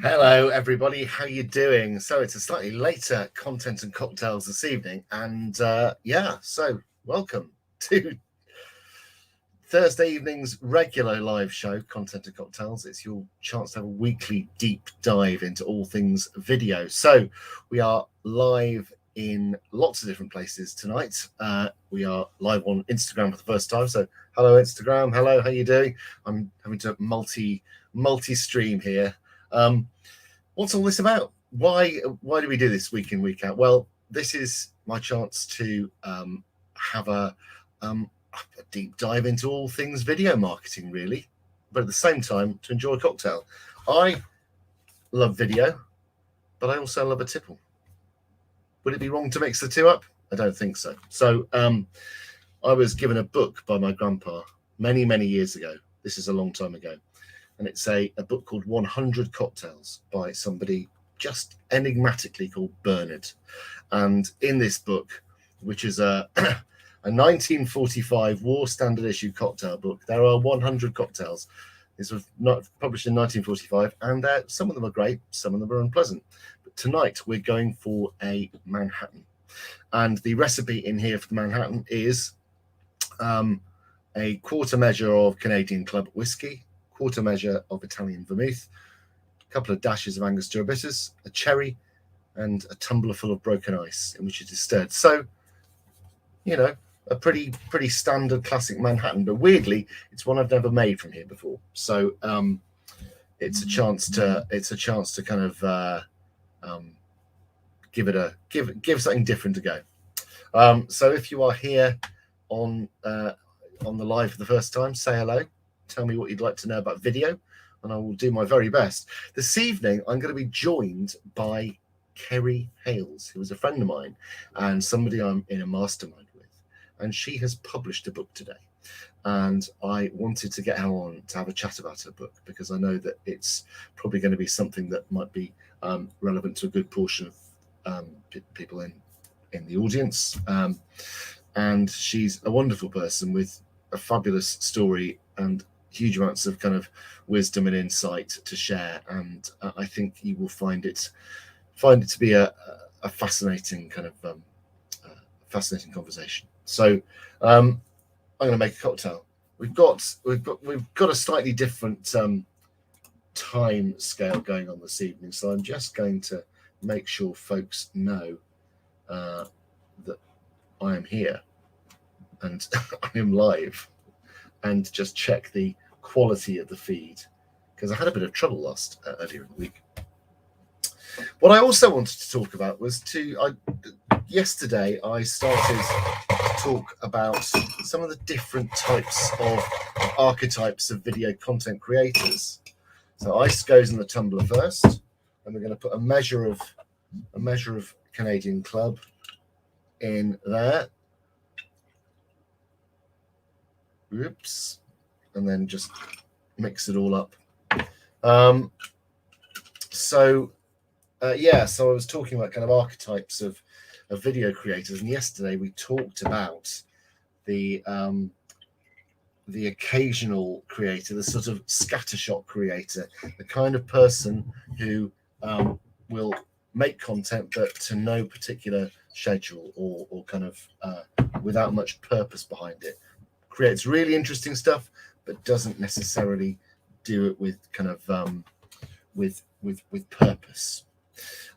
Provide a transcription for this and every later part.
Hello, everybody. How you doing? So it's a slightly later content and cocktails this evening, and so welcome to Thursday evening's regular live show, Content and Cocktails. It's your chance to have a weekly deep dive into all things video. So we are live in lots of different places tonight. We are live on Instagram for the first time. So hello, Instagram. Hello, how you doing? I'm having to multi-stream here. What's all this about? Why do we do this week in, week out? Well, this is my chance to have a deep dive into all things video marketing, really, but at the same time to enjoy a cocktail. I love video, but I also love a tipple. Would it be wrong to mix the two up? I don't think so. So I was given a book by my grandpa many years ago. This is a long time ago. And it's a book called 100 Cocktails by somebody just enigmatically called Bernard. And in this book, which is a 1945 War Standard Issue cocktail book, there are 100 cocktails. This was not published in 1945, and some of them are great, some of them are unpleasant. But tonight we're going for a Manhattan. And the recipe in here for the Manhattan is a quarter measure of Canadian Club whiskey, quarter measure of Italian vermouth, a couple of dashes of Angostura bitters, a cherry, and a tumbler full of broken ice in which it is stirred. So, you know, a pretty standard classic Manhattan, but weirdly, it's one I've never made from here before. So it's a chance to kind of give something different a go. So if you are here on the live for the first time, say hello. Tell me what you'd like to know about video, and I will do my very best. This evening, I'm going to be joined by Kerry Hales, who is a friend of mine and somebody I'm in a mastermind with. And she has published a book today. And I wanted to get her on to have a chat about her book, because I know that it's probably going to be something that might be relevant to a good portion of people in the audience. And she's a wonderful person with a fabulous story and huge amounts of kind of wisdom and insight to share, and I think you will find it to be a fascinating kind of fascinating conversation. So I'm going to make a cocktail. We've got a slightly different time scale going on this evening, so I'm just going to make sure folks know that I am here and I am live, and just check the quality of the feed, because I had a bit of trouble earlier in the week. What I also wanted to talk about was yesterday I started to talk about some of the different types of archetypes of video content creators. So ice goes in the tumbler first, and we're going to put a measure of Canadian Club in there. Oops, and then just mix it all up. So I was talking about kind of archetypes of video creators, and yesterday we talked about the occasional creator, the sort of scattershot creator, the kind of person who will make content but to no particular schedule or kind of without much purpose behind it. Creates really interesting stuff, but doesn't necessarily do it with kind of with purpose.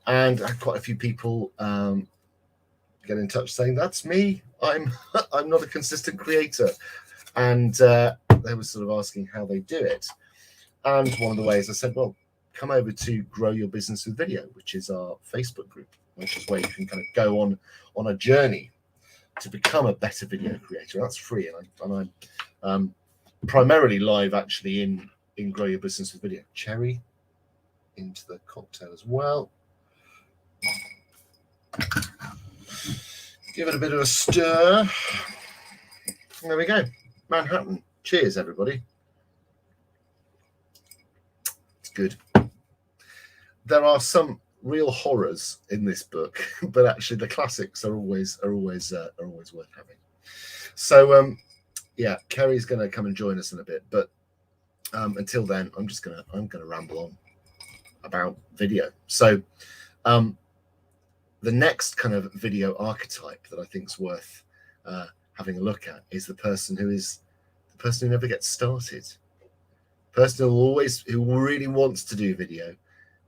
And I had quite a few people get in touch saying, "That's me. I'm not a consistent creator," and they were sort of asking how they do it. And one of the ways I said, "Well, come over to Grow Your Business with Video, which is our Facebook group, which is where you can kind of go on a journey to become a better video creator." That's free, and I'm primarily live actually in Grow Your Business with Video. Cherry into the cocktail as well. Give it a bit of a stir. There we go. Manhattan. Cheers, everybody. It's good. There are some real horrors in this book, but actually the classics are always worth having. So Kerry's going to come and join us in a bit, but until then, I'm gonna ramble on. about video. So the next kind of video archetype that I think is worth having a look at is the person who never gets started. Person who really wants to do video,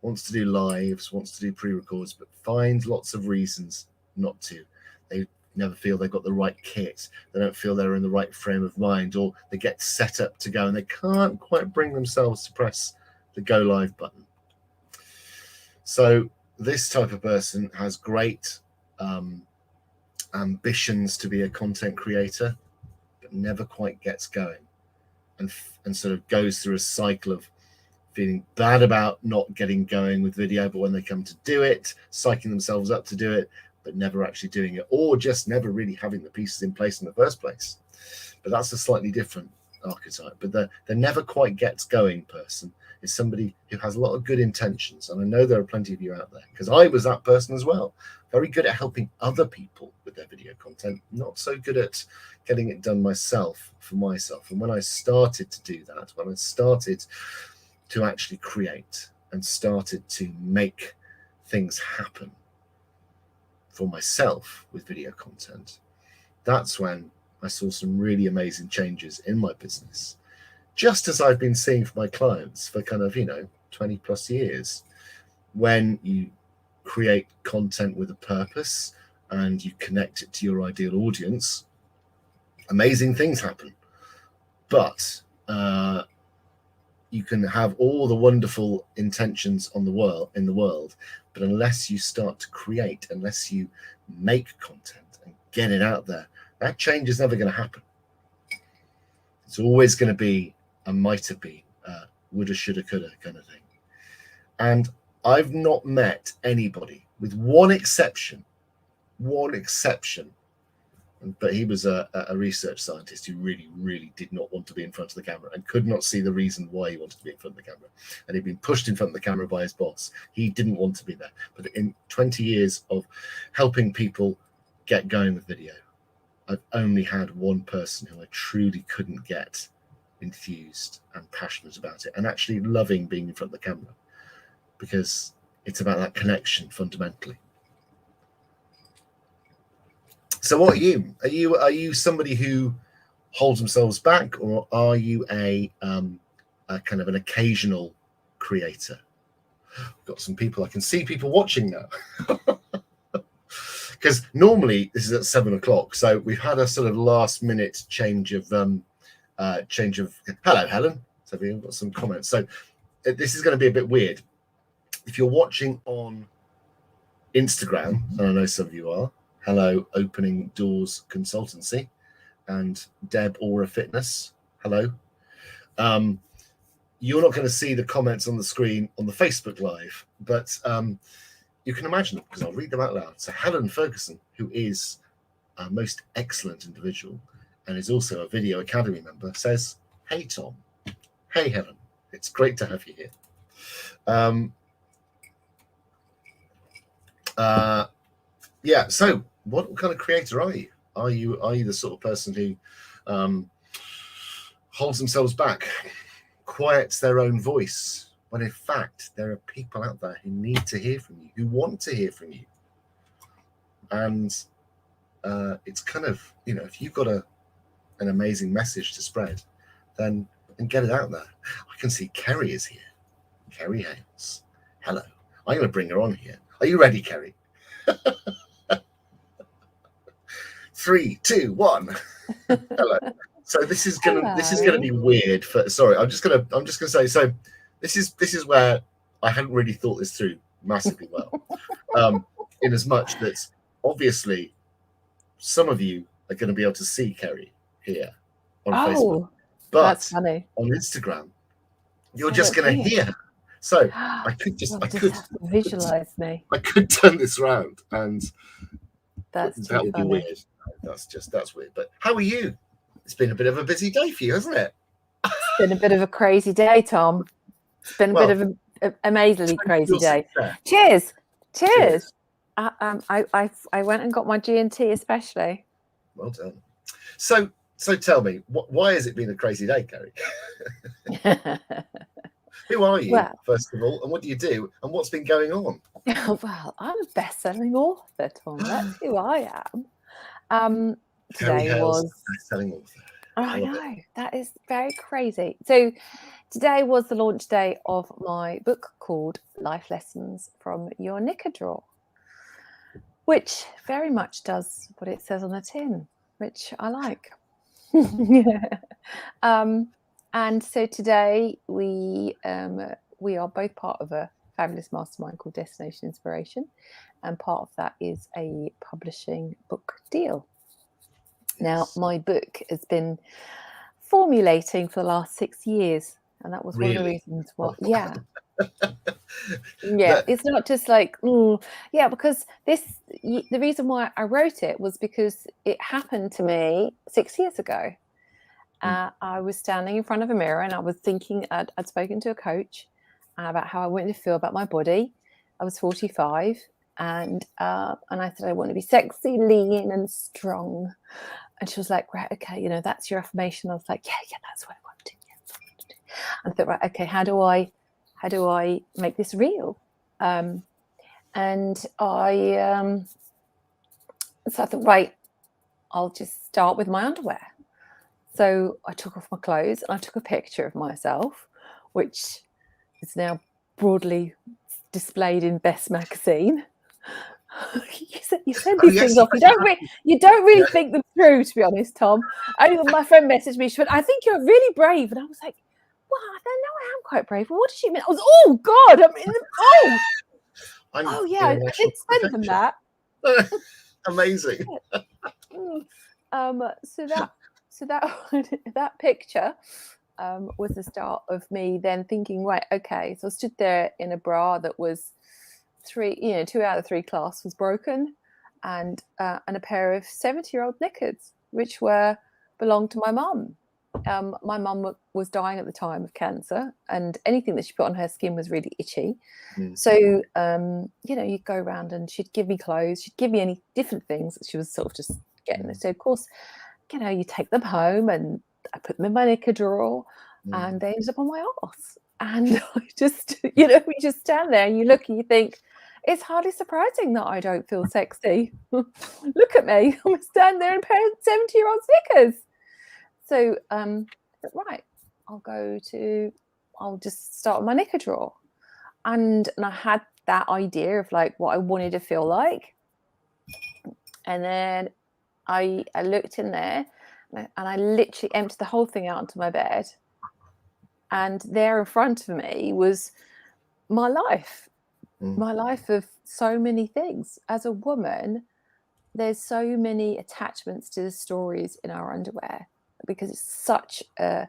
wants to do lives, wants to do pre-records, but finds lots of reasons not to. They never feel they've got the right kit. They don't feel they're in the right frame of mind, or they get set up to go and they can't quite bring themselves to press the go live button. So this type of person has great ambitions to be a content creator, but never quite gets going, and sort of goes through a cycle of feeling bad about not getting going with video, but when they come to do it, psyching themselves up to do it, but never actually doing it, or just never really having the pieces in place in the first place. But that's a slightly different archetype. But the never quite gets going person is somebody who has a lot of good intentions. And I know there are plenty of you out there, because I was that person as well. Very good at helping other people with their video content, not so good at getting it done for myself. And when I started to do that, when I started to actually create and started to make things happen for myself with video content, that's when I saw some really amazing changes in my business, just as I've been seeing for my clients for kind of 20 plus years. When you create content with a purpose and you connect it to your ideal audience, amazing things happen. But you can have all the wonderful intentions in the world, but unless you start to create, unless you make content and get it out there, that change is never going to happen. It's always going to be a might have been, woulda, shoulda, coulda kind of thing. And I've not met anybody, with one exception, but he was a research scientist who really, really did not want to be in front of the camera and could not see the reason why he wanted to be in front of the camera. And he'd been pushed in front of the camera by his boss. He didn't want to be there. But in 20 years of helping people get going with video, I've only had one person who I truly couldn't get enthused and passionate about it and actually loving being in front of the camera, because it's about that connection fundamentally. So what are you? Are you somebody who holds themselves back, or are you a kind of an occasional creator? Got some people, I can see people watching now. Because normally this is at 7 o'clock, so we've had a sort of last minute change of hello Helen. So we've got some comments. So this is going to be a bit weird. If you're watching on Instagram, and I know some of you are, hello Opening Doors Consultancy and Deb Aura Fitness, hello. You're not going to see the comments on the screen on the Facebook Live, but you can imagine them because I'll read them out loud. So Helen Ferguson, who is a most excellent individual and is also a Video Academy member, says, "Hey Tom." Hey Helen, it's great to have you here. Yeah, so what kind of creator are you? Are you the sort of person who holds themselves back, quiets their own voice, when in fact there are people out there who need to hear from you, who want to hear from you? And it's kind of, if you've got an amazing message to spread, then get it out there. I can see Kerry is here. Kerry Hales. Hello. I'm going to bring her on here. Are you ready, Kerry? 3, 2, 1. Hello. So this is gonna be weird. I'm just gonna say. So this is where I hadn't really thought this through massively well. In as much that obviously some of you are going to be able to see Kerry here on Facebook, but that's funny. on Instagram you're just going to hear her. So I could visualize me. I could turn this around, and that would be weird. That's weird. But how are you? It's been a bit of a busy day for you, hasn't it? It's been a bit of a crazy day, Tom. It's been a bit of an amazingly crazy day. Cheers. I went and got my G&T especially. Well done. So tell me, why has it been a crazy day, Kerry? Who are you, Well, first of all, and what do you do, and what's been going on? well, I'm a best-selling author, Tom. That's who I am. Kerry Today Hales, was. best-selling author. I know, that is very crazy. So today was the launch day of my book called Life Lessons from Your Knicker Drawer, which very much does what it says on the tin, which I like. And so today we are both part of a fabulous mastermind called Destination Inspiration, and part of that is a publishing book deal. Now, my book has been formulating for the last 6 years, and that was one of the reasons why. Yeah. It's not just like, because the reason why I wrote it was because it happened to me 6 years ago. I was standing in front of a mirror and I was thinking, I'd spoken to a coach about how I wanted to feel about my body. I was 45, and I said I want to be sexy, lean, and strong. And she was like, right, okay, that's your affirmation. I was like, yeah, that's what I want to do. Yes, I want to do. And I thought, right, okay, how do I make this real? So I thought, right, I'll just start with my underwear. So I took off my clothes and I took a picture of myself, which is now broadly displayed in Best Magazine. You send these things off. You don't really think them through, to be honest, Tom. My friend messaged me. She went, "I think you're really brave," and I was like, "Well, I don't know. I am quite brave." Well, what does she mean? I was, "Oh God, yeah, I did send them that." Amazing. So that picture was the start of me then thinking, right, okay. So I stood there in a bra that was 2 out of 3 clasps was broken, and a pair of 70-year-old knickers, which belonged to my mum. My mum was dying at the time of cancer, and anything that she put on her skin was really itchy. So you'd go around and she'd give me clothes, she'd give me any different things that she was sort of just getting. So of course, you take them home, and I put them in my knicker drawer, and they ended up on my arse. And I just, we just stand there and you look and you think, it's hardly surprising that I don't feel sexy. Look at me. I'm standing there in a pair of 70-year-old knickers. So, right, I'll just start with my knicker drawer. And I had that idea of like what I wanted to feel like. And then I looked in there and I literally emptied the whole thing out onto my bed. And there in front of me was my life. My life of so many things. As a woman, there's so many attachments to the stories in our underwear because it's such a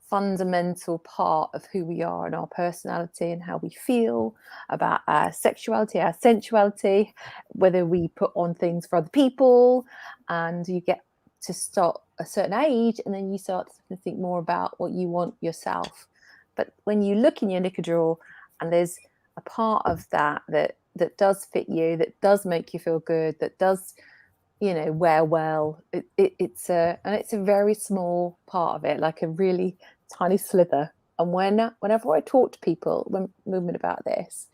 fundamental part of who we are and our personality and how we feel about our sexuality, our sensuality, whether we put on things for other people. And you get to start a certain age and then you start to think more about what you want yourself. But when you look in your knicker drawer and there's a part of that does fit you, that does make you feel good, that does, wear well. It's a very small part of it, like a really tiny slither. And whenever I talk to people, women about this,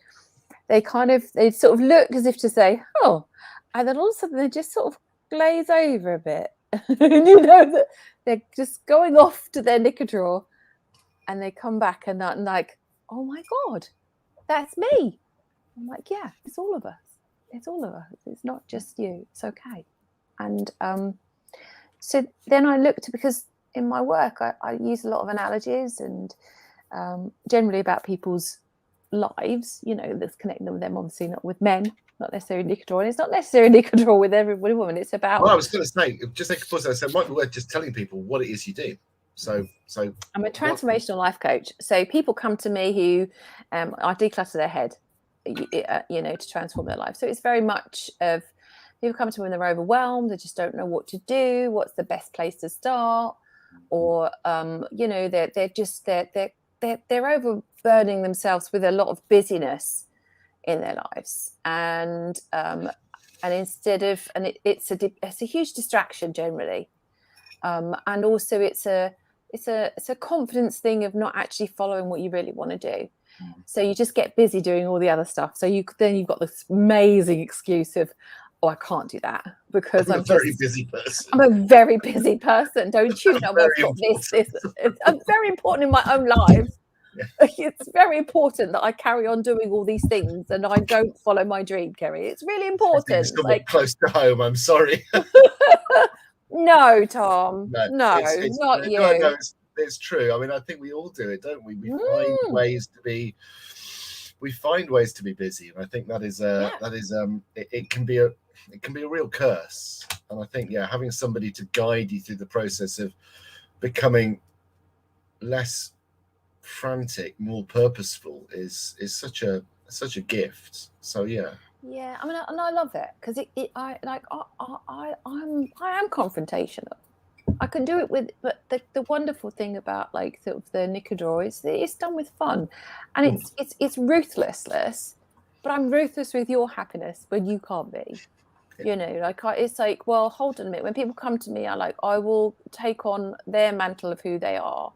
they sort of look as if to say, "Oh," and then all of a sudden they just sort of glaze over a bit, and that they're just going off to their knicker drawer, and they come back and like, "Oh my God, that's me." I'm like, yeah, it's all of us. It's all of us. It's not just you. It's okay. And so then I looked, because in my work, I use a lot of analogies and generally about people's lives, that's connecting them with them, obviously not with men, not necessarily knicker drawer. And it's not necessarily knicker drawer with every woman. It's about... Well, I was going to say, just take a pause there. So it might be worth just telling people what it is you do. So I'm a transformational life coach. So people come to me who I declutter their head, to transform their life. So it's very much of people come to me when they're overwhelmed, they just don't know what to do, what's the best place to start, or they're overburdening themselves with a lot of busyness in their lives, and instead of, and it's a huge distraction generally, and also it's a it's a confidence thing of not actually following what you really want to do. So you just get busy doing all the other stuff. So you've got this amazing excuse of, oh, I can't do that because I'm a very busy person. I'm a very busy person. Don't you know I've got this. I'm very important in my own life. Yeah. It's very important that I carry on doing all these things and I don't follow my dream, Kerry. It's really important. It's somewhat close to home. I'm sorry. No, Tom. No, not you. No, it's true. I mean, I think we all do it, don't we? We find ways to be. We find ways to be busy, and I think that is it can be a real curse. And I think having somebody to guide you through the process of becoming less frantic, more purposeful is such a gift. So yeah, I mean, and I love it because I am confrontational. I can do it with, but the wonderful thing about like sort of the Knicker draw is it's done with fun, and it's ruthlessness, but I'm ruthless with your happiness when you can't be. You know, like it's like, well, hold on a minute. When people come to me, I will take on their mantle of who they are.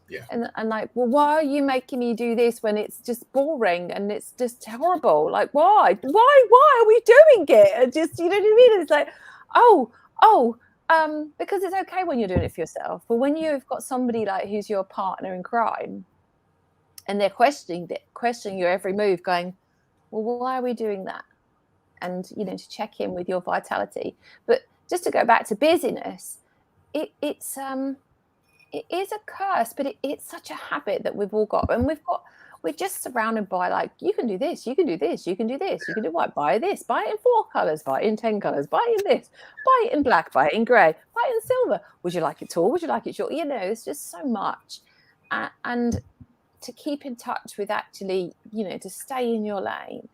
Yeah. And like, well, why are you making me do this when it's just boring and it's just horrible? Like, why are we doing it? And just, you know what I mean? It's like, because it's okay when you're doing it for yourself. But when you've got somebody like who's your partner in crime and they're questioning your every move, going, well, why are we doing that? And, you know, to check in with your vitality. But just to go back to busyness, it is a curse, but it's such a habit that we've all got. And we're just surrounded by like, you can do this, you can do this, you can do this, you can do what? Buy this, buy it in 4 colors, buy it in 10 colors, buy it in this, buy it in black, buy it in grey, buy it in silver. Would you like it tall? Would you like it short? You know, it's just so much. And to keep in touch with actually, you know, to stay in your lane.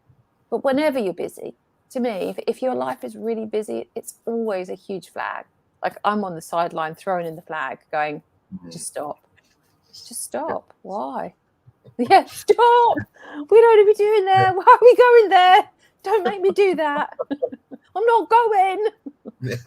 But whenever you're busy, to me, if your life is really busy, it's always a huge flag. Like I'm on the sideline throwing in the flag going, just stop. Just stop. Yeah. Why? Yeah, stop. We don't need to be doing there. Why are we going there? Don't make me do that. I'm not going. Yeah.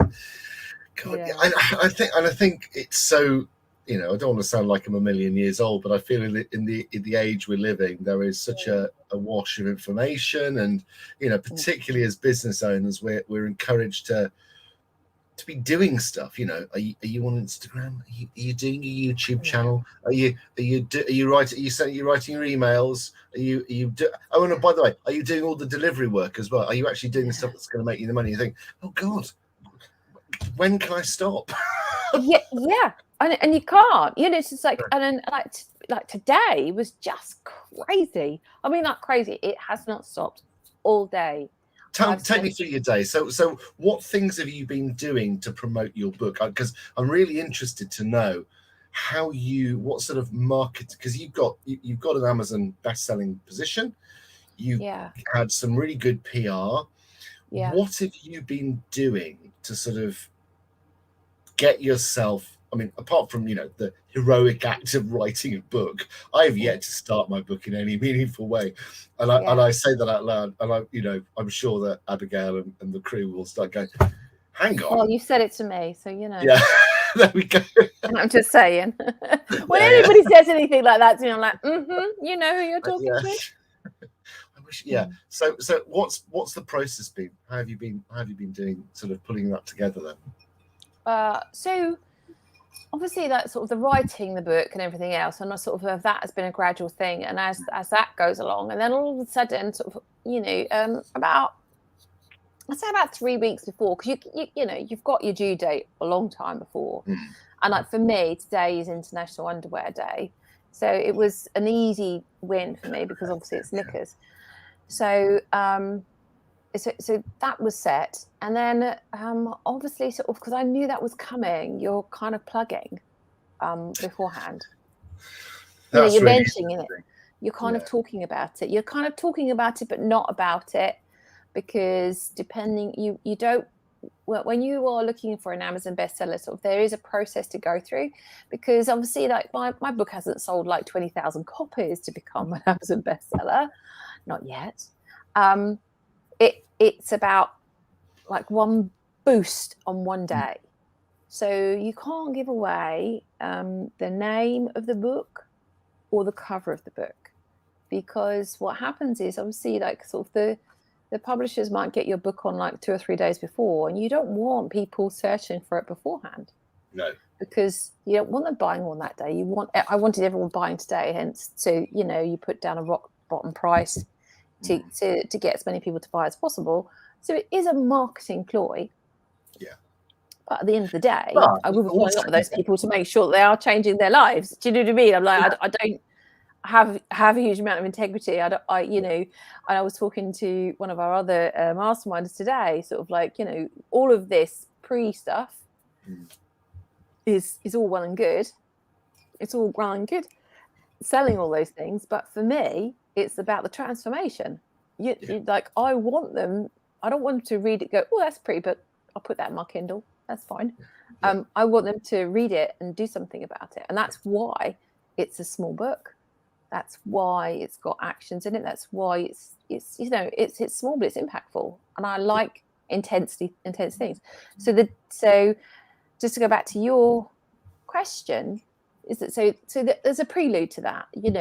God, yeah. I think it's so, you know, I don't want to sound like I'm a million years old, but I feel in the age we're living, there is such a wash of information, and you know, particularly as business owners, we're encouraged to be doing stuff. You know, are you on Instagram? Are you doing a YouTube channel? Are you writing? Are you writing your emails? Oh, and by the way, are you doing all the delivery work as well? Are you actually doing the stuff that's going to make you the money? You think, oh God, when can I stop? yeah. And you can't, you know, it's just like, and then like today was just crazy. I mean, not crazy. It has not stopped all day. Take me through your day. So what things have you been doing to promote your book? Because I'm really interested to know what sort of market, because you've got an Amazon best-selling position. You had some really good PR. Yeah. What have you been doing to sort of get yourself, I mean, apart from, you know, the heroic act of writing a book, I have yet to start my book in any meaningful way. And I say that out loud, and I'm sure that Abigail and the crew will start going, hang on. Well, you said it to me, so you know. Yeah, there we go. And I'm just saying. When anybody says anything like that to me, I'm like, you know who you're talking to. I wish, So what's the process been? How have you been doing, sort of pulling that together then? So obviously that sort of the writing the book and everything else, and sort of that has been a gradual thing, and as that goes along, and then all of a sudden sort of, you know, about 3 weeks before, because you know, you've got your due date a long time before. And like for me, today is International Underwear Day, so it was an easy win for me because obviously it's knickers. So So that was set, and then obviously sort of, because I knew that was coming, you're kind of plugging beforehand. You know, you're really mentioning it. You're kind of talking about it. You're kind of talking about it, but not about it, because depending, you don't. When you are looking for an Amazon bestseller, sort of, there is a process to go through, because obviously, like my book hasn't sold like 20,000 copies to become an Amazon bestseller, not yet. It's about like one boost on one day. So you can't give away the name of the book or the cover of the book, because what happens is, obviously, like, sort of the publishers might get your book on like 2 or 3 days before, and you don't want people searching for it beforehand. No. Because you don't want them buying on that day. I wanted everyone buying today, hence, so you put down a rock bottom price to get as many people to buy as possible. So it is a marketing ploy. Yeah. But at the end of the day, I will be following up with those people to make sure that they are changing their lives. Do you know what I mean? I'm like, I don't have a huge amount of integrity. I was talking to one of our other masterminders today, sort of like, all of this pre stuff is all well and good. It's all well and good selling all those things, but for me, it's about the transformation. Like, I don't want them to read it, go, oh, that's pretty, but I'll put that in my Kindle, that's fine. I want them to read it and do something about it, and that's why it's a small book. That's why it's got actions in it. That's why it's small, but it's impactful, and I like intense things. So just to go back to your question, is that so there's a prelude to that, and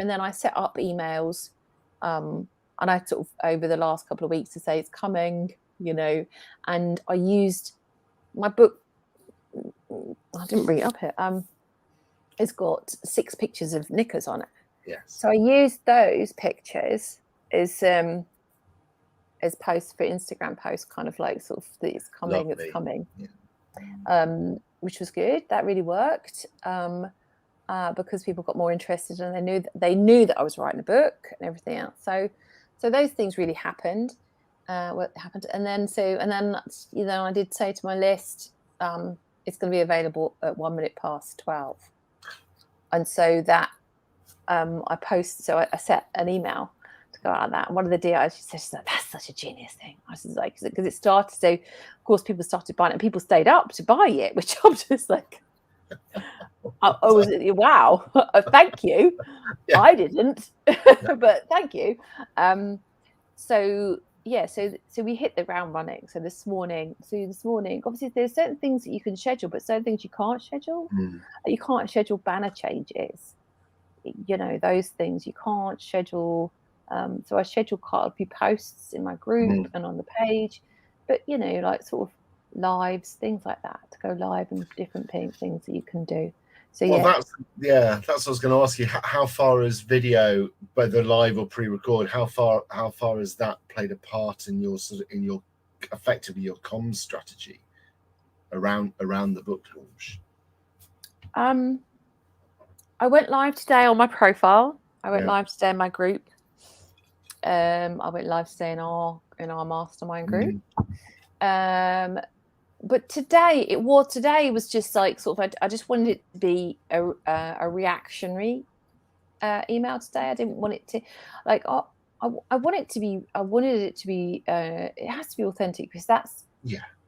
then I set up emails, and I sort of, over the last couple of weeks, to say it's coming, and I used my book. I didn't bring it up here. It's got 6 pictures of knickers on it. Yes. So I used those pictures as posts for Instagram posts, kind of like sort of it's coming. Lovely. It's coming. Yeah. Which was good. That really worked, because people got more interested, and they knew that I was writing a book and everything else. So those things really happened. What happened, and then I did say to my list, it's going to be available at 1 minute past 12, and so that I posted. So I set an email to go out of that. And one of the DIs, she said, that's such a genius thing. I was like, because it started. So of course people started buying it, and people stayed up to buy it, which I'm just like, I was, wow, thank you. Yeah. I didn't, but thank you. So we hit the ground running. So this morning, obviously there's certain things that you can schedule, but certain things you can't schedule. You can't schedule banner changes. Those things you can't schedule. So I schedule quite a few posts in my group and on the page, but like sort of lives, things like that, to go live, and different things that you can do. So that's what I was going to ask you. How far is video, whether live or pre-record, how far has that played a part in your effectively your comms strategy around the book launch? I went live today on my profile. I went live today in my group. I went live today in our mastermind group. But today was just like sort of, I just wanted it to be a reactionary email today. I didn't want it to, like, I wanted it to be it has to be authentic, because that's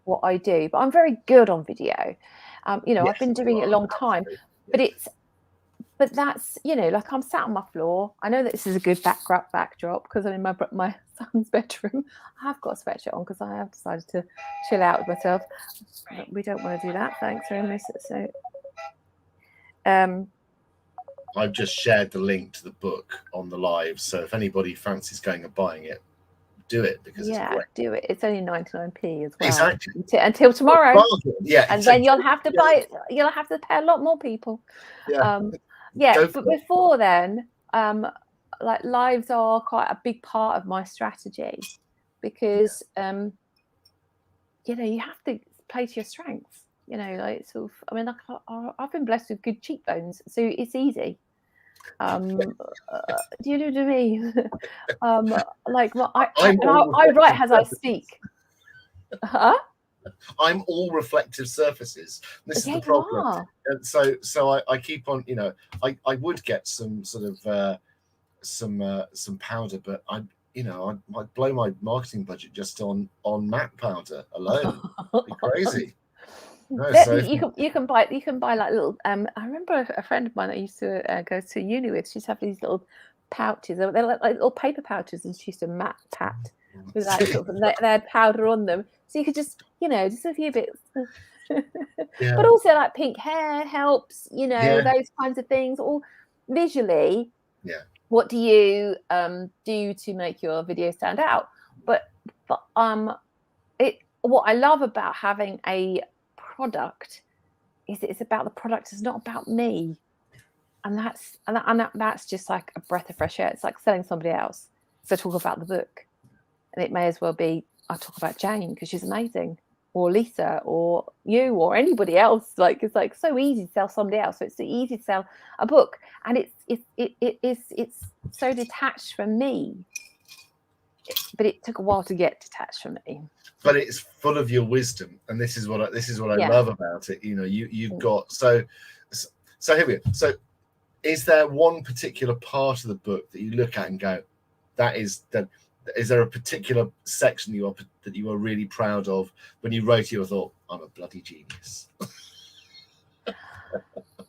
what I do. But I'm very good on video. Yes, I've been doing it a long time, but that's, like, I'm sat on my floor. I know that this is a good backdrop because I'm in my son's bedroom. I have got a sweatshirt on because I have decided to chill out with myself. But we don't want to do that. Thanks very much. So, I've just shared the link to the book on the live. So if anybody fancies going and buying it, do it, because it's great. Do it. It's only 99p as well. Exactly. Until tomorrow. Yeah. And then you'll have to buy it. You'll have to pay a lot more people. Yeah. But before then, like, lives are quite a big part of my strategy, because you have to play to your strengths. Like, sort of, I mean, like, I've been blessed with good cheekbones, so it's easy. Do you know what I mean? Like, I write as I speak. Huh? I'm all reflective surfaces. This is the problem. And so I keep on, I would get some sort of some powder, but I might blow my marketing budget just on matte powder alone. It'd be crazy. No, you can buy like little. I remember a friend of mine that I used to go to uni with. She used to have these little pouches. They're like little paper pouches, and she used to matte pat with like sort of, they had powder on them, so you could just just a few bits. But also like pink hair helps, you know, those kinds of things. Or visually, what do you do to make your video stand out? But what I love about having a product is it's about the product. It's not about me, and that's just like a breath of fresh air. It's like selling somebody else. So talk about the book, and it may as well be I talk about Jane because she's amazing, or Lisa, or you, or anybody else. Like it's like so easy to sell somebody else. So it's so easy to sell a book, and it's so detached from me. But it took a while to get detached from me. But it's full of your wisdom, and this is what I love about it. You know, you've got so here we go. So, is there one particular part of the book that you look at and go, is there a particular section that you are really proud of when you wrote it? You thought, I'm a bloody genius.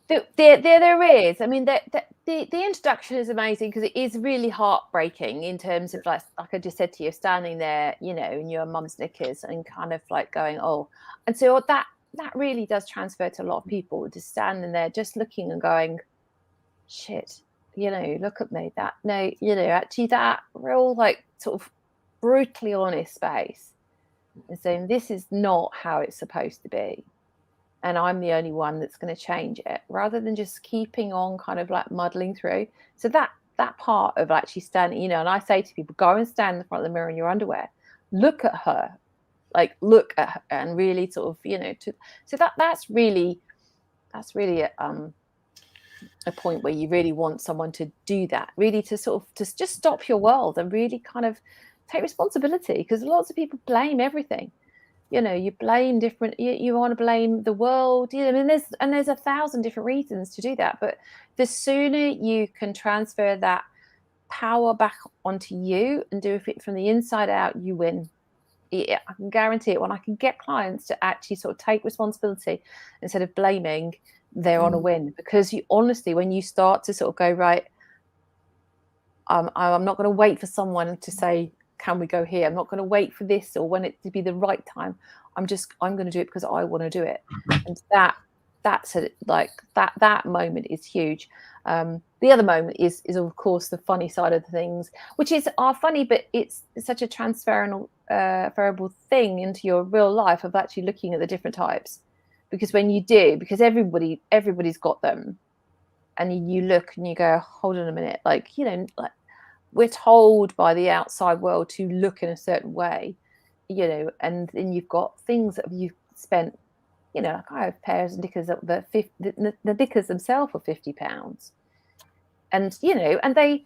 There is. I mean, the introduction is amazing because it is really heartbreaking in terms of like I just said to you, standing there, you know, in your mum's knickers and kind of like going, oh, and so that really does transfer to a lot of people, just standing there, just looking and going, shit, you know, look at me. Actually that real like sort of brutally honest space and saying this is not how it's supposed to be. And I'm the only one that's going to change it, rather than just keeping on kind of like muddling through. So that part of actually standing, you know, and I say to people, go and stand in the front of the mirror in your underwear, look at her and really sort of, you know, so that's really a point where you really want someone to do that, really to sort of to just stop your world and really kind of take responsibility, because lots of people blame everything. You know, you blame different, you want to blame the world, you know, I mean, there's 1,000 different reasons to do that. But the sooner you can transfer that power back onto you and do it from the inside out, you win. I can guarantee it. When I can get clients to actually sort of take responsibility instead of blaming, they're on a win. Because you honestly, when you start to sort of go, right, I'm not going to wait for someone to say, can we go here? I'm not going to wait for this or when it to be the right time. I'm going to do it because I want to do it. And that moment is huge. The other moment is of course the funny side of the things, which are funny, but it's such a transferable thing into your real life of actually looking at the different types. Because when you do, because everybody's got them, and you look and you go, hold on a minute, like, you know, like, we're told by the outside world to look in a certain way, you know, and then you've got things that you've spent, you know, like I have pairs of knickers that the knickers themselves were £50, and you know, that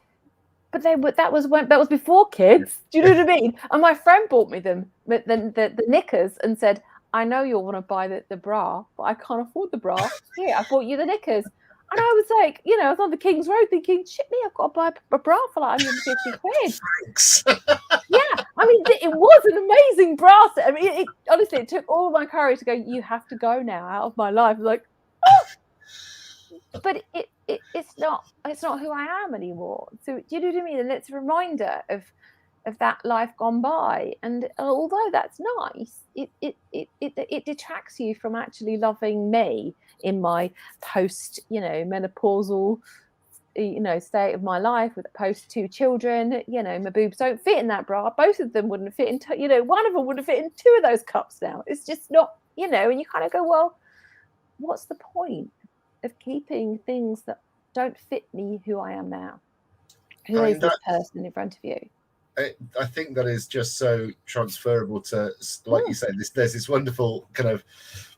was before kids. Do you know what I mean? And my friend bought me them, the knickers, and said, I know you'll want to buy the bra, but I can't afford the bra. Here, I bought you the knickers. And I was like, you know, I was on the King's Road thinking, shit me, I've got to buy a bra for like 150 quid. Thanks. Yeah, I mean, it was an amazing bra set. I mean, honestly, it took all my courage to go, you have to go now out of my life. Like, oh! But it's not who I am anymore. So do you know what I mean? And it's a reminder of that life gone by. And although that's nice, it detracts you from actually loving me in my post, you know, menopausal, you know, state of my life with post 2 children. You know, my boobs don't fit in that bra. Both of them wouldn't fit into, you know, one of them wouldn't fit in 2 of those cups now. It's just not, you know, and you kind of go, well, what's the point of keeping things that don't fit me who I am now? Who is this person in front of you? I think that is just so transferable to, like you say, there's this wonderful kind of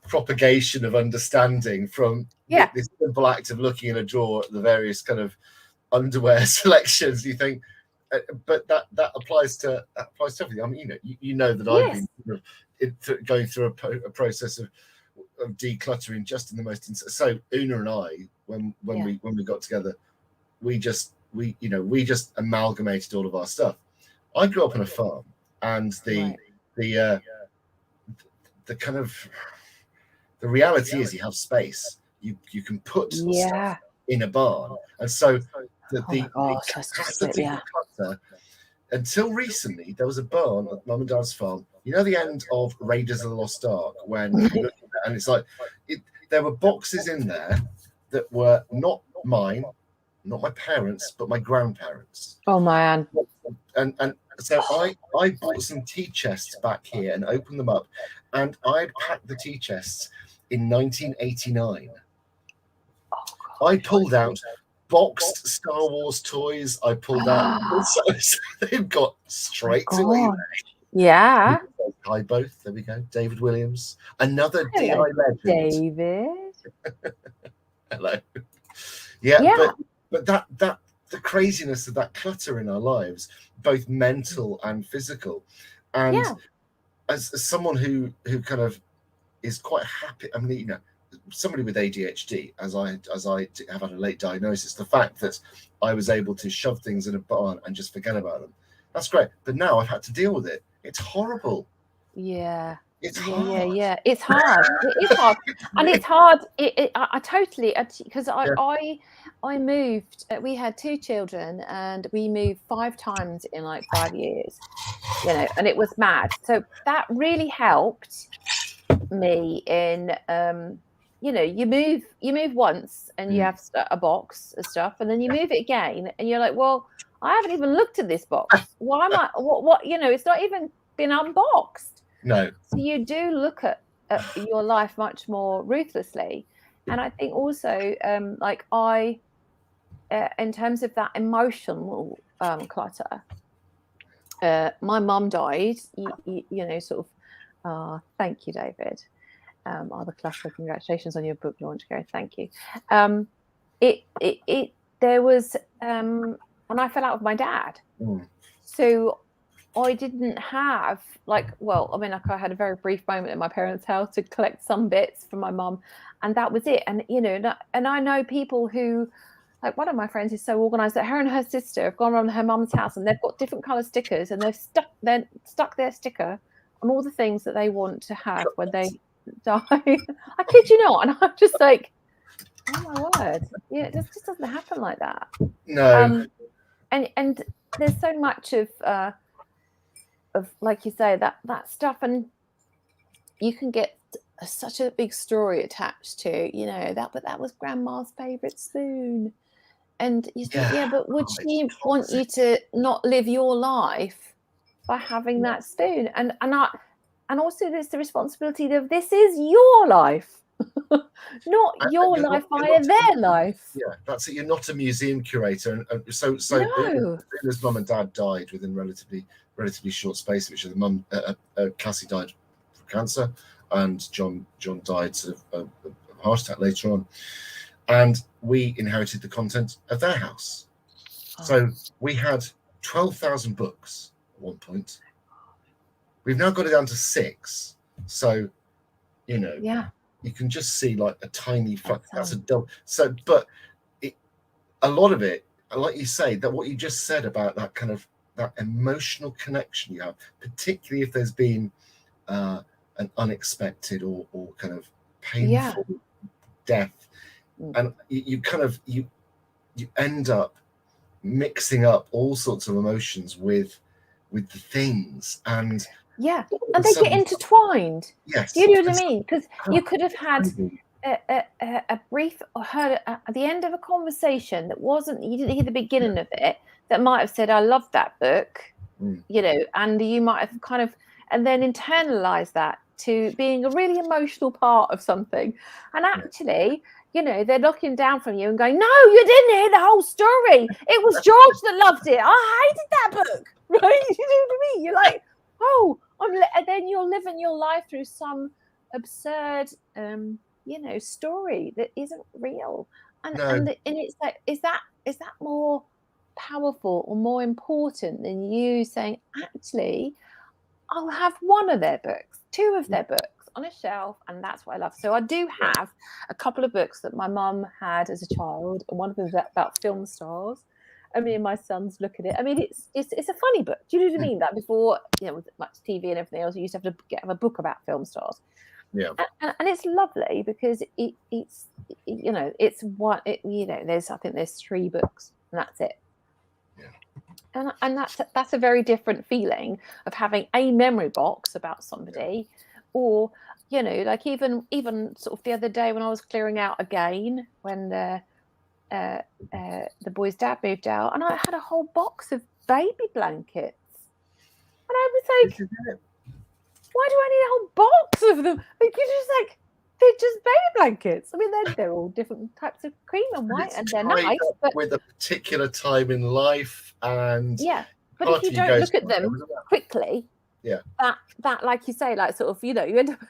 propagation of understanding from this simple act of looking in a drawer at the various kind of underwear selections. You think, but that applies to everything. I mean, you know that I've been sort of going through a process of decluttering just in the most. So Una and I, when we got together, we just amalgamated all of our stuff. I grew up on a farm, and the kind of the reality is you have space. You can put stuff in a barn, and so the capacity for clutter. Until recently, there was a barn at Mum and Dad's farm. You know, the end of Raiders of the Lost Ark, when you're looking And it's like there were boxes in there that were not mine, not my parents, but my grandparents. Oh man. And so I bought some tea chests back here and opened them up, and I'd packed the tea chests in 1989. I pulled out boxed Star Wars toys. I pulled out. So they've got straight to eBay. Yeah. Hi both. There we go. David Williams, another DI legend. David. Hello. Yeah. But that the craziness of that clutter in our lives, both mental and physical, and as someone who kind of is quite happy. I mean, somebody with ADHD, as I have had a late diagnosis, the fact that I was able to shove things in a barn and just forget about them, that's great. But now I've had to deal with it. It's horrible. Yeah. It's hard. Yeah. It's hard. It is hard, and it's hard. I totally, because I moved. We had 2 children, and we moved 5 times in like 5 years. And it was mad. So that really helped me in. You move once, and you have a box of stuff, and then you move it again, and you're like, well, I haven't even looked at this box. Why am I? What? It's not even been unboxed. No. So you do look at your life much more ruthlessly. And I think also, in terms of that emotional clutter, my mum died, thank you, David. The clutter, congratulations on your book launch, Gary. Thank you. There was, and I fell out with my dad. So I didn't have I had a very brief moment in my parents' house to collect some bits from my mum, and that was it. And and I know people who, like one of my friends is so organized that her and her sister have gone around her mum's house and they've got different color stickers, and they've stuck their sticker on all the things that they want to have when they die. I kid you not. And I'm just like, oh my word, it just doesn't happen like that. No. And there's so much of like you say, that stuff, and you can get such a big story attached to but that was grandma's favorite spoon, and you think, but would she want you to not live your life by having that spoon? And also there's the responsibility of this is your life. Not your life via their life. Yeah, that's it. You're not a museum curator, and so no. His mum and dad died within relatively short space, which the mum, Cassie died from cancer, and John died of a heart attack later on, and we inherited the content of their house. So we had 12,000 books at one point. We've now got it down to 6. So, you can just see like a tiny that's a double. So, but a lot of it, like you say, that what you just said about that kind of that emotional connection you have, particularly if there's been an unexpected or kind of painful death, and you end up mixing up all sorts of emotions with the things, and they get intertwined. Yes. Do you know what I mean? Because you could have had a brief, or heard at the end of a conversation that wasn't, you didn't hear the beginning of it, that might have said, I love that book, and you might have kind of, and then internalized that to being a really emotional part of something. And actually, they're looking down from you and going, no, you didn't hear the whole story. It was George that loved it. I hated that book. Right? You know what I mean? You're like, oh, and then you're living your life through some absurd, story that isn't real. And it's like, is that more powerful or more important than you saying, actually, I'll have one of their books, 2 of their books on a shelf, and that's what I love. So I do have a couple of books that my mum had as a child, and one of them is about film stars. I mean, my sons look at it. I mean, it's a funny book. Do you know what I mean? That before, with much TV and everything else, you used to have to have a book about film stars. Yeah. And it's lovely because it's one. There's 3 books, and that's it. Yeah. And that's a very different feeling of having a memory box about somebody, or you know, like even sort of the other day when I was clearing out again, when the boy's dad moved out, and I had a whole box of baby blankets, and I was like, why do I need a whole box of them? Like, you're just like, they're just baby blankets. I mean, they're all different types of cream and white, and they're nice, but with a particular time in life, and yeah. But if you don't look at them quickly, yeah, that like you say, like sort of, you know, you end up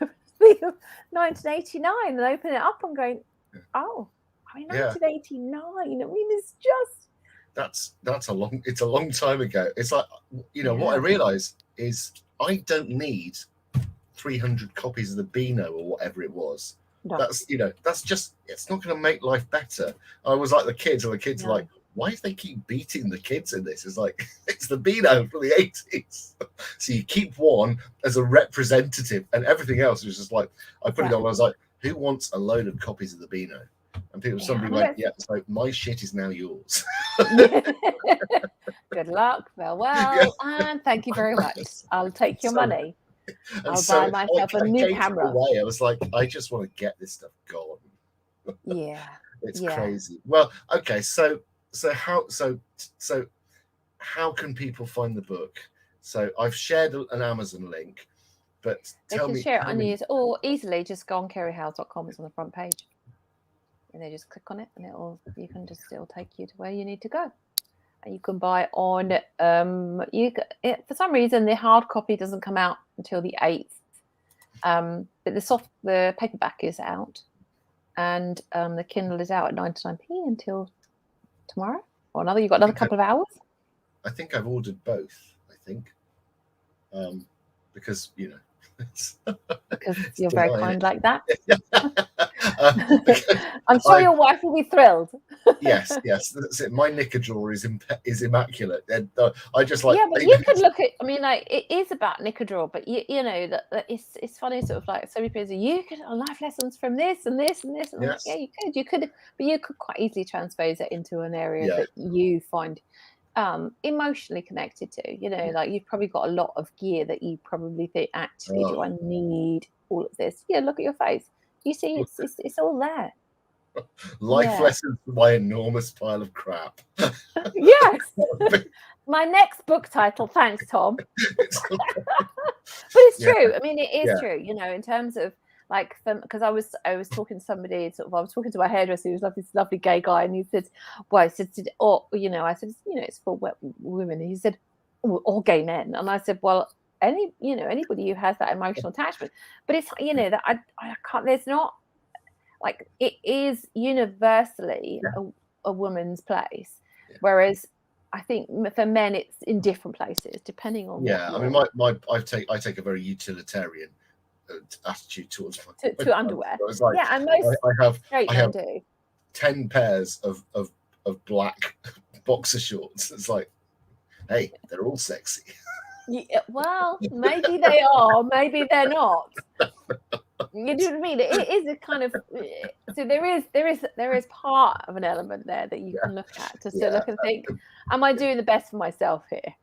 with 1989 and open it up and going, oh, I mean, 1989. I mean, it's just it's a long time ago. It's like, you know, what I realise is I don't need 300 copies of the Beano or whatever it was. No. That's, you know, that's just, it's not going to make life better. I was like the kids, and the kids are like, why do they keep beating the kids in this? It's like, it's the Beano from the 80s. So you keep one as a representative, and everything else was just like, I put it on, I was like, who wants a load of copies of the Beano? And people, somebody went, yeah, so my shit is now yours. Good luck, farewell, and thank you very much. I'll take your money. I'll buy myself a new camera. I was like, I just want to get this stuff gone. Yeah. It's crazy. Well, okay, so how can people find the book? So I've shared an Amazon link, but they can share it on yours, or easily just go on kerryhales.com. It's on the front page, and they just click on it, and it'll take you to where you need to go. And you can buy on for some reason the hard copy doesn't come out until the 8th, but the paperback is out, and the Kindle is out at 99p until tomorrow or another. You've got another couple of hours. I think I've ordered both. I think because, you know, because you're very kind like that. I'm sure your wife will be thrilled. yes, that's it. My knicker drawer is immaculate, and I just like. Yeah, but you could look at. I mean, like, it is about knicker drawer, but you know that it's funny, sort of like so many people say you could life lessons from this and this and this. And yes. Like, yeah, you could, but you could quite easily transpose it into an area that you find emotionally connected to. You know, like you've probably got a lot of gear that you probably think, actually, do I need all of this? Yeah, look at your face. You see, it's all there. Life lessons from my enormous pile of crap. Yes. My next book title, thanks, Tom. But it's true. I mean, it is true, you know, in terms of like, because I was talking to somebody, sort of, I was talking to my hairdresser, who was this lovely gay guy, and he said, well, I said, you know, it's for women. And he said, or gay men. And I said, well, anybody who has that emotional attachment, but it's, you know, that I can't, there's not, like, it is universally a woman's place, whereas I think for men it's in different places depending on I mean, I take a very utilitarian attitude towards to underwear. So like, and most I have 10 pairs of black boxer shorts. It's like, hey, they're all sexy. Yeah, well, maybe they are, maybe they're not. You know what I mean? It is a kind of, so there is part of an element there that you can look at to look and think, am I doing the best for myself here?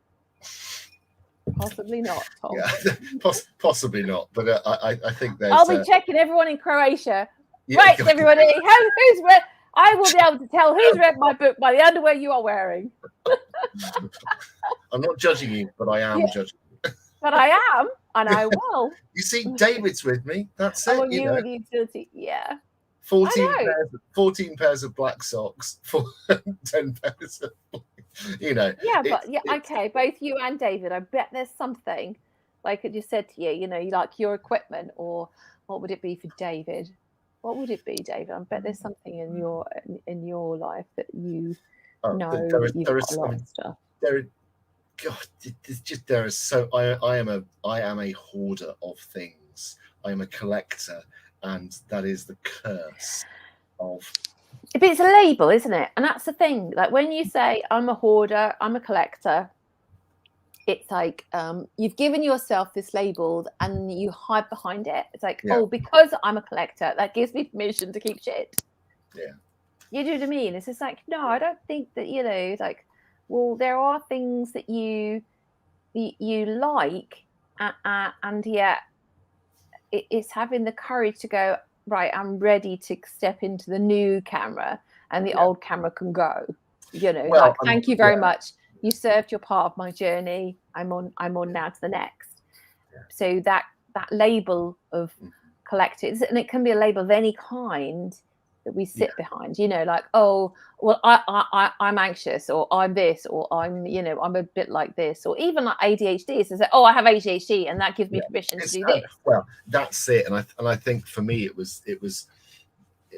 Possibly not, Tom. Yeah, possibly not. But I think there's. I'll be checking everyone in Croatia. Right, everybody. Who's read? I will be able to tell who's read my book by the underwear you are wearing. I'm not judging you, but I am judging you. But I am, and I will. You see, David's with me. That's it. You with utility, 14 pairs of black socks, 10 pairs of, you know. Yeah, but okay, both you and David. I bet there's something, like I just said to you, you know, you like your equipment, or what would it be for David? What would it be, David? I bet there's something in your life that you know. You've got a lot of stuff. There is so. I am a hoarder of things. I am a collector, and that is the curse of. But it's a label, isn't it? And that's the thing. Like when you say I'm a hoarder, I'm a collector, it's like you've given yourself this label and you hide behind it. It's like, oh, because I'm a collector, that gives me permission to keep shit. Yeah. You do what I mean? It's just like, no, I don't think that, you know, like, well, there are things that you like, and yet it's having the courage to go, right, I'm ready to step into the new camera, and the old camera can go. You know, Well, like, thank you very much. You served your part of my journey. I'm on now to the next. So that label of collectors, and it can be a label of any kind that we sit behind, you know, like, oh, well, I'm anxious, or I'm this, or I'm, you know, I'm a bit like this, or even like ADHD. So say, oh, I have ADHD, and that gives me permission to do this. Well, that's it. And I think for me, it was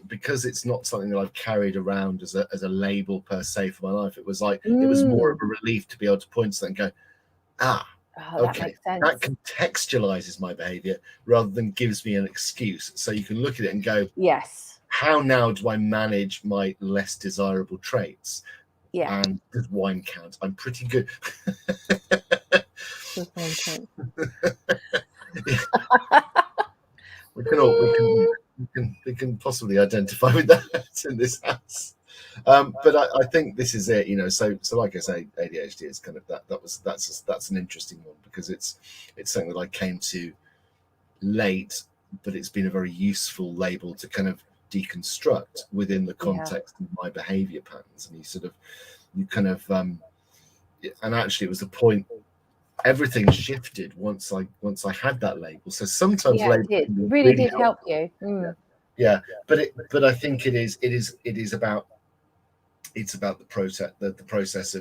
because it's not something that I've carried around as a label per se for my life. It was like it was more of a relief to be able to point to that and go, okay, that contextualizes my behavior rather than gives me an excuse. So you can look at it and go, yes, how now do I manage my less desirable traits? Yeah. And does wine count? I'm pretty good. We can possibly identify with that in this house. But I think this is it, you know. So like I say, ADHD is kind of that's an interesting one, because it's something that I came to late, but it's been a very useful label to kind of deconstruct within the context of my behavior patterns. And and actually it was a point, everything shifted once I had that label. So sometimes labels it really did help you. But I think it is about the process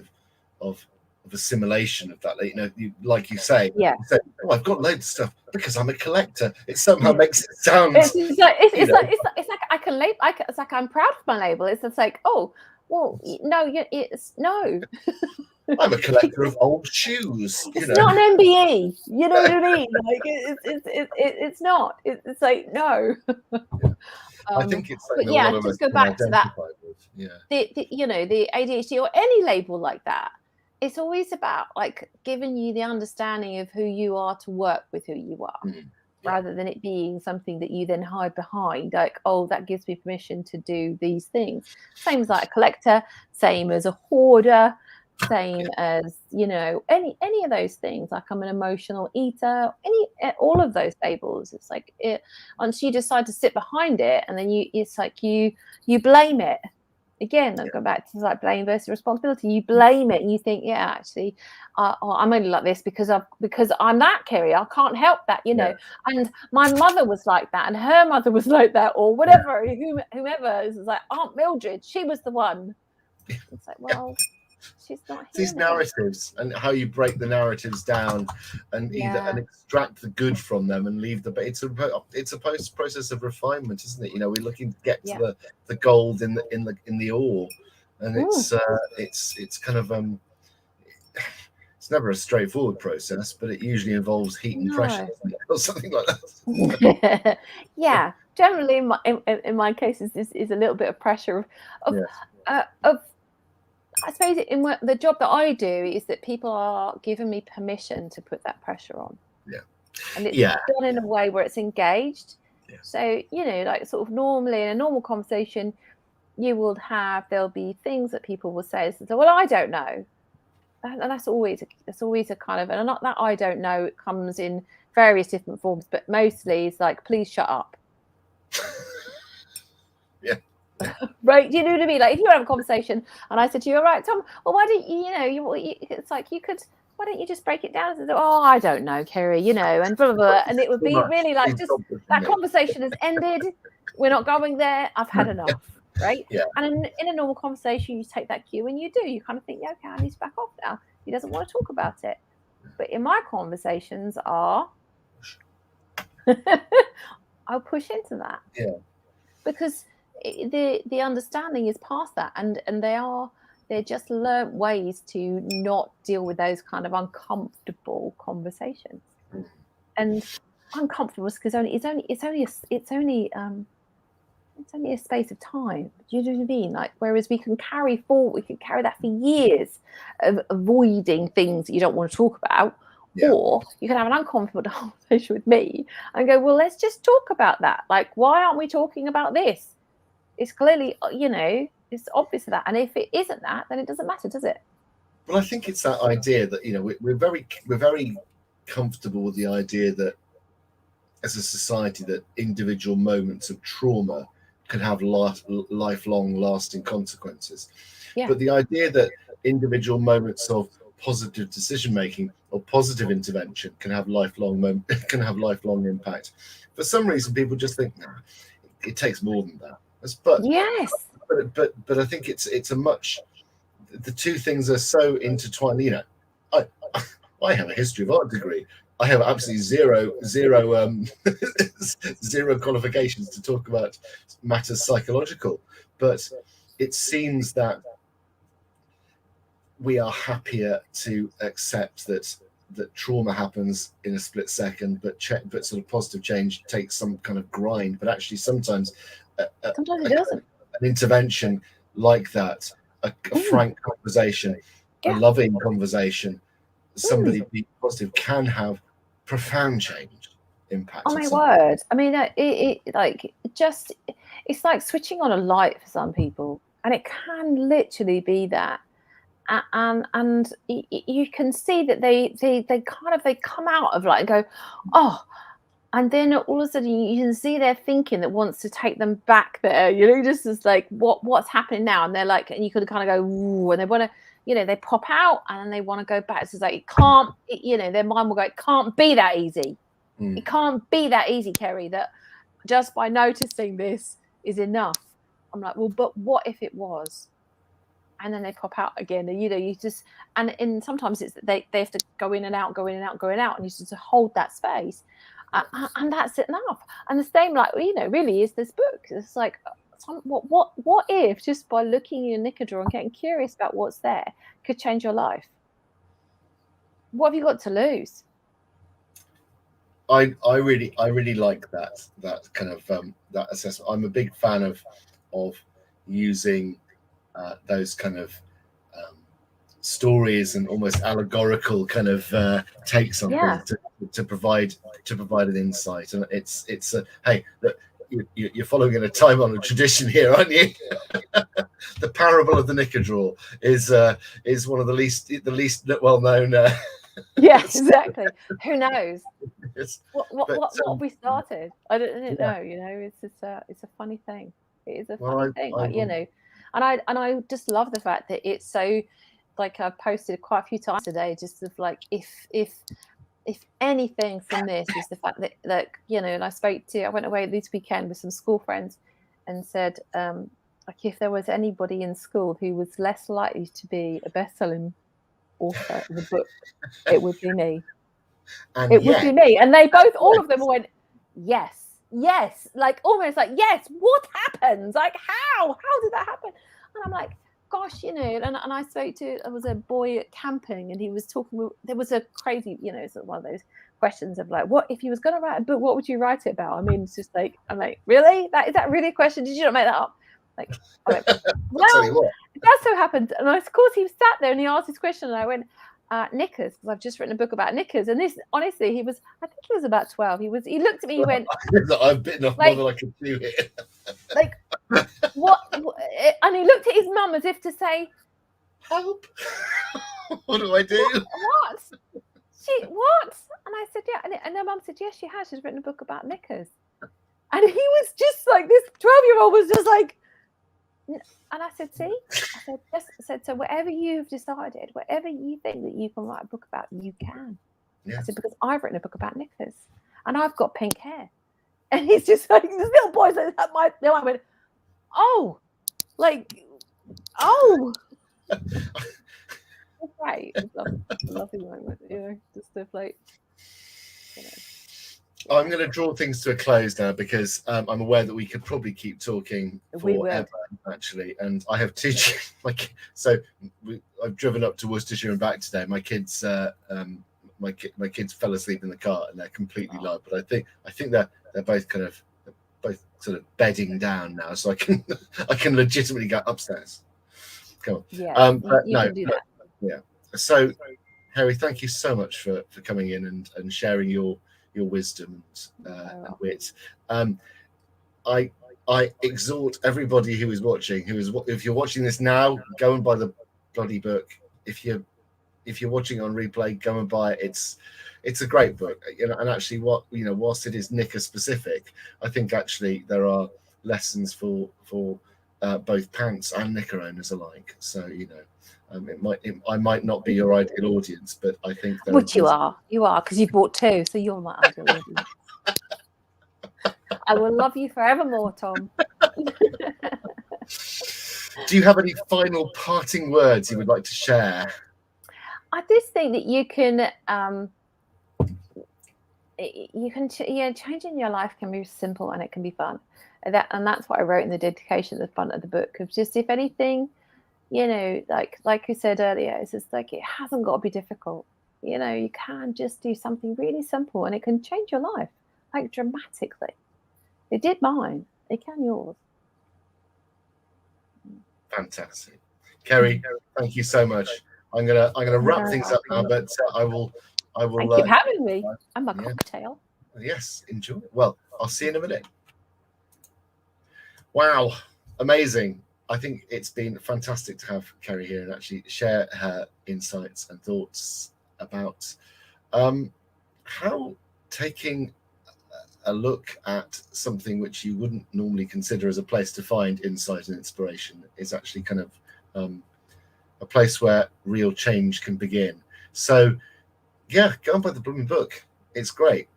of assimilation of that. You know, like you say, oh, I've got loads of stuff because I'm a collector. It somehow makes it sound. It's like I can label. It's like I'm proud of my label. It's like, oh, well, no, it's no. I'm a collector of old shoes. It's not an MBE. You know what I mean? Like it's not. It's like no. I think it's like just go back to that. The ADHD or any label like that. It's always about like giving you the understanding of who you are to work with who you are, rather than it being something that you then hide behind. Like, oh, that gives me permission to do these things. Same as like a collector, same as a hoarder, same as, you know, any of those things. Like, I'm an emotional eater, all of those labels. It's like once you decide to sit behind it, and then it's like you blame it. Again, I'll go back to like blame versus responsibility. You blame it and you think, yeah, actually, I'm only like this because I'm that, Kerry. I can't help that, you know. And my mother was like that, and her mother was like that, or whatever. Whomever is like Aunt Mildred, she was the one. It's like, well, she's not here. These narratives and how you break the narratives down and and extract the good from them and leave it's a process of refinement, isn't it? You know, we're looking to get to the gold in the ore, and it's kind of it's never a straightforward process, but it usually involves heat and pressure, or something like that. Generally in my case is a little bit of pressure of I suppose the job that I do is that people are giving me permission to put that pressure on. And it's done in a way where it's engaged. So, you know, like sort of normally in a normal conversation, there'll be things that people will say. So, well, I don't know. And that's always a kind of, and not that I don't know, it comes in various different forms, but mostly it's like, please shut up. Right, do you know what I mean? Like, if you have a conversation and I said to you, all right, Tom, well, why don't it's like why don't you just break it down and say, oh, I don't know, Kerry, you know, and blah, blah, blah. And it would be really like, just that conversation has ended. We're not going there. I've had enough, right? And in a normal conversation, you take that cue and you do. You kind of think, okay, I need to back off now. He doesn't want to talk about it. But in my conversations I'll push into that. Because the understanding is past that, and they're just learnt ways to not deal with those kind of uncomfortable conversations. And uncomfortable because it's only a space of time. Do you know what I mean? Like, whereas we can carry that for years of avoiding things that you don't want to talk about. Or you can have an uncomfortable conversation with me and go, well, let's just talk about that. Like, why aren't we talking about this? It's clearly, you know, it's obvious that. And if it isn't that, then it doesn't matter, does it? Well, I think it's that idea that, you know, we're very comfortable with the idea that as a society that individual moments of trauma can have lifelong lasting consequences. Yeah. But the idea that individual moments of positive decision making or positive intervention can have lifelong impact. For some reason, people just think, nah, it takes more than that. Yes. But I think it's a much. The two things are so intertwined. You know, I have a history of art degree. I have absolutely zero zero qualifications to talk about matters psychological, but it seems that we are happier to accept that trauma happens in a split second, but sort of positive change takes some kind of grind. But actually, sometimes it doesn't. An intervention like that, a frank conversation, a loving conversation, somebody being positive can have profound change impact. Oh my word! I mean, it's like switching on a light for some people, and it can literally be that. And you can see that they come out of like and go, oh, and then all of a sudden you can see their thinking that wants to take them back there, you know, just as like what's happening now, and they're like, and you could kind of go, ooh, and they want to, you know, they pop out and they want to go back. It's just like it can't, you know, their mind will go, it can't be that easy. It can't be that easy, Kerry, that just by noticing this is enough. I'm like, well, but what if it was? And then they pop out again, and you know, you just and sometimes it's they have to go in and out, go in and out, going out, and you just hold that space, and that's enough. And the same, like, you know, really is this book. It's like, what if just by looking in your knicker drawer and getting curious about what's there could change your life? What have you got to lose? I really like that kind of that assessment. I'm a big fan of using those kind of stories and almost allegorical kind of takes on things to provide an insight. And it's hey, look, you're following in a time-honored tradition here, aren't you? The parable of the knicker drawer is one of the least well-known. Yes, exactly. Who knows? What have we started? I don't know. You know, it's a funny thing. It is a funny thing, like, you know. And I just love the fact that it's so, like, I've posted quite a few times today, just of like, if anything from this is the fact that you know, and I went away this weekend with some school friends and said, like, if there was anybody in school who was less likely to be a best-selling author of a book, it would be me. Would be me. And they both, all of them went, yes, like almost like, yes, what happens? Like, how did that happen? And I'm like, gosh, you know, and I spoke to, there was a boy at camping, and he was talking, there was a crazy, you know, it's one of those questions of like, what if you was going to write a book, what would you write it about? I mean, it's just like, I'm like, really? Is that really a question? Did you not make that up? Like, I'm like, well, it does so happen. And of course he sat there and he asked this question, and I went, knickers, because I've just written a book about knickers. And this, honestly, I think he was about 12. He looked at me, he went, I've bitten off more than I can chew here. Like, what? And he looked at his mum as if to say, help. What do I do? What? What? And I said, yeah. And their mum said, yes, she has. She's written a book about knickers. And he was just like, this 12-year-old was just like, and I said, see? I said, so whatever you've decided, whatever you think that you can write a book about, you can. Yeah. I said, because I've written a book about knickers and I've got pink hair. And he's just like, this little boy's like, I went, oh, like, oh. Right. It's a lovely moment, you know, just to like, you know. I'm going to draw things to a close now, because I'm aware that we could probably keep talking forever, actually. And I have two, I've driven up to Worcestershire and back today. My kids, my kids fell asleep in the car and they're completely live. But I think they're both both sort of bedding down now, so I can legitimately go upstairs. Come on. Yeah, you can do that. Yeah. So, Harry, thank you so much for coming in and sharing your wisdom and wit. I exhort everybody who is watching, if you're watching this now, go and buy the bloody book. If you're if you're watching on replay, go and buy it. It's a great book, you know. And actually, whilst it is Knicker specific, I think actually there are lessons for both pants and knicker owners alike. So I might not be your ideal audience, but I think which you are because you bought 2, so you're my ideal audience. I will love you forevermore, Tom. Do you have any final parting words you would like to share? I just think that changing your life can be simple and it can be fun. And that's what I wrote in the dedication at the front of the book. Of just, if anything, like you said earlier, it's just like, it hasn't got to be difficult. You can just do something really simple and it can change your life, like, dramatically. It did mine. It can yours. Fantastic. Kerry, thank you so much. I'm gonna wrap things up now, but I will. Thank you for having me. I'm a cocktail. Yes, enjoy. Well, I'll see you in a minute. Wow, amazing. I think it's been fantastic to have Kerry here and actually share her insights and thoughts about how taking a look at something which you wouldn't normally consider as a place to find insight and inspiration is actually kind of a place where real change can begin. So yeah, go and buy the blooming book. It's great.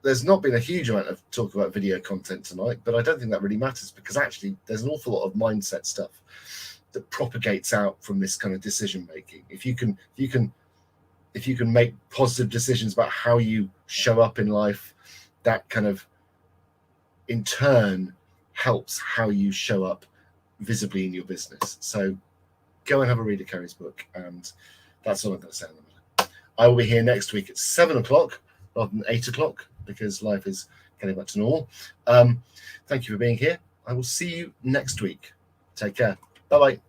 There's not been a huge amount of talk about video content tonight, but I don't think that really matters, because actually there's an awful lot of mindset stuff that propagates out from this kind of decision making. If you can make positive decisions about how you show up in life, that kind of in turn helps how you show up visibly in your business. So go and have a read of Kerry's book, and that's all I'm going to say in a minute. I will be here next week at 7 o'clock rather than 8 o'clock, because life is getting back to normal. Thank you for being here. I will see you next week. Take care. Bye-bye.